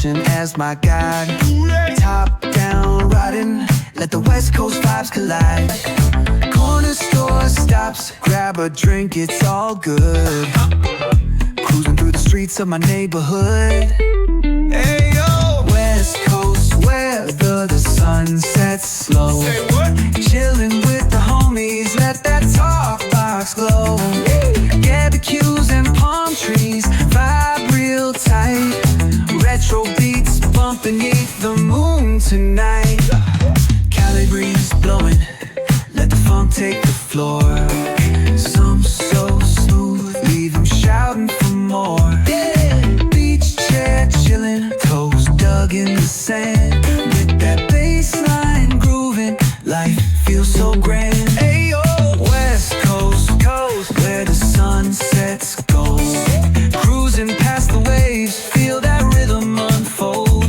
ocean as my guide. Top down riding, let the West Coast vibes collide. Corner store stops, grab a drink, it's all good. Cruising through the streets of my neighborhood. Hey yo! West Coast weather, the sun sets slow. Say what? Chilling with the homies, let that talk box glow. Barbecues and palm trees, vibe real tight. Retro beats bumping beneath the moon tonight. Cali breeze blowing, let the funk take the floor. Some so smooth, leave them shouting for more. Beach chair chilling, toes dug in the sand. With that bass line grooving, life feels so grand. Ayo, West Coast, where the sun sets gold. Cruising past the waves, feel that rhythm unfold.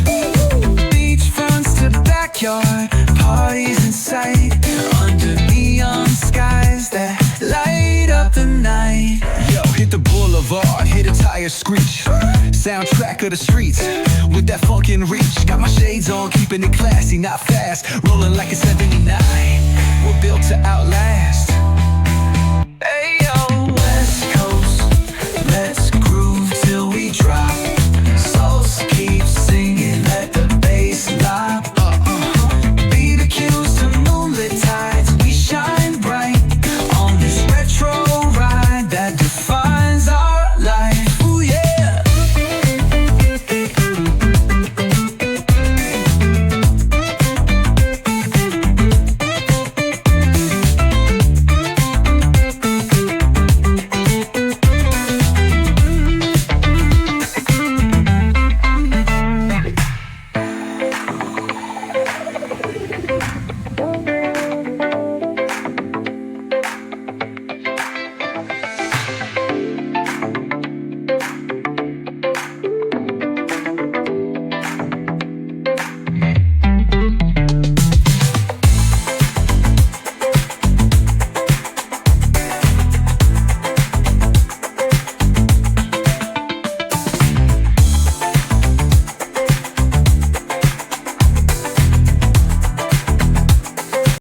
Beachfronts to backyard, parties in sight. Under neon skies that light up the night. Yo, hit the boulevard, hit a tire screech. Soundtrack of the streets, with that funkin' reach. Got my shades on, keeping it classy, not fast. Rolling like a 79, we're built to outlast. Ayo,